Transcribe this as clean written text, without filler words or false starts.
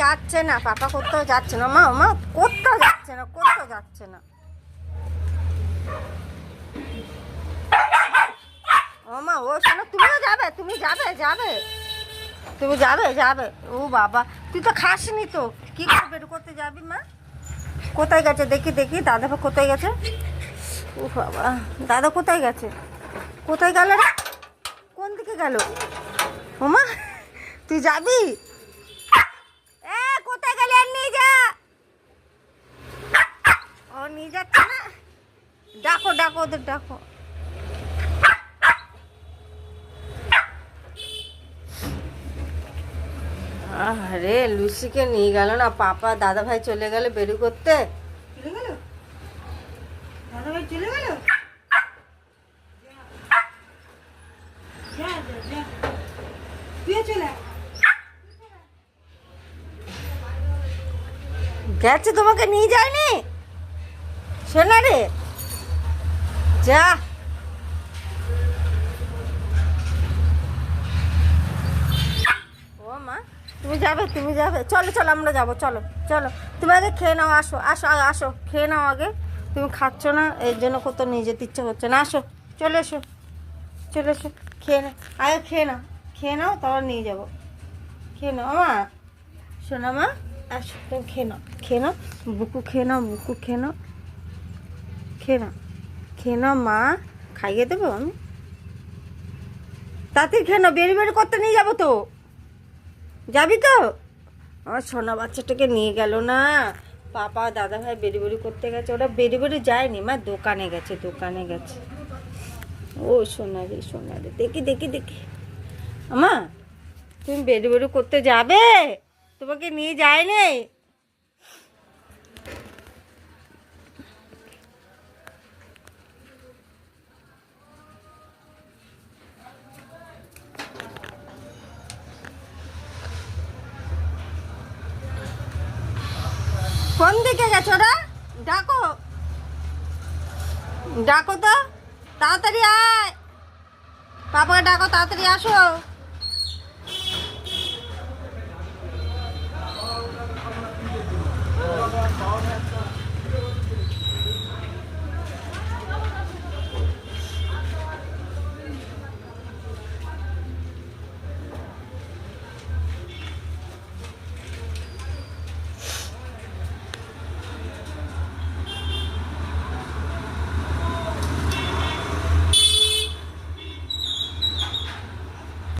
যাচ্ছে না, পাপা কোথাও যাচ্ছে না। মা মা কোথাও যাচ্ছে না, কোথাও যাচ্ছে না। ও মা, ও শোনো, তুমিও যাবে, তুমি যাবে যাবে, তুমি যাবে যাবে। ও বাবা, তুই তো খাসনি তো, কি করে বের করতে যাবি মা? কোথায় গেছে দেখি দেখি, দাদা ভাই কোথায় গেছে? ও বাবা, দাদা কোথায় গেছে? কোথায় গেল রে? কোন দিকে গেল? ও মা, তুই যাবি? এ কোথায় গেলে? আর নিয়ে যা। ও নিয়ে যাচ্ছে না, ডাকো ডাকো, ওদের ডাকো। আরে লুসিকে নিয়ে গেল না, পাপা দাদা ভাই চলে গেল বেরু করতে। চলে গেল দাদা ভাই, চলে গেল। গেছে, তোমাকে নিয়ে যায়নি শোনা রে, যা। ও মা, তুমি যাবে, তুমি যাবে, চলো চলো আমরা যাবো, চলো চলো। তুমি আগে খেয়ে নাও, আসো আসো আসো, খেয়ে নাও আগে। তুমি খাচ্ছ না, এর জন্য কত নিয়ে যেতে ইচ্ছে হচ্ছে না। আসো, চলে এসো, চলে এসো, খেয়ে নাও আগে, খেয়ে নাও, খেয়ে নাও, তারপর নিয়ে যাবো। খেয়ে নাও মা, শোনা মা, আসো তুমি খেয়ে নাও, খেয়ে নাও, বুকু খেয়ে নাও, বুকু খেয়ে নাও, খেয়ে নাও, খেয়ে নাও মা, খাইয়ে দেবো আমি। তাড়াতাড়ি খেয়ে নাও, বেরি বেরি করতে নিয়ে যাবো তো, যাবি তো? আমার সোনা বাচ্চাটাকে নিয়ে গেল না, পাপা দাদা ভাই বেরি বেরি করতে গেছে। ওরা বেরি বেরি যায়নি মা, দোকানে গেছে, দোকানে গেছে। ও সোনা রে, সোনা রে, দেখি দেখি দেখি। আমা, তুমি বেরি বেরি করতে যাবে? তোমাকে নিয়ে যায়নি? কোন দিকে গেছো ওরা? ডাকো, ডাকো তো, তাড়াতাড়ি আয়, পাপাকে ডাকো, তাড়াতাড়ি আসো।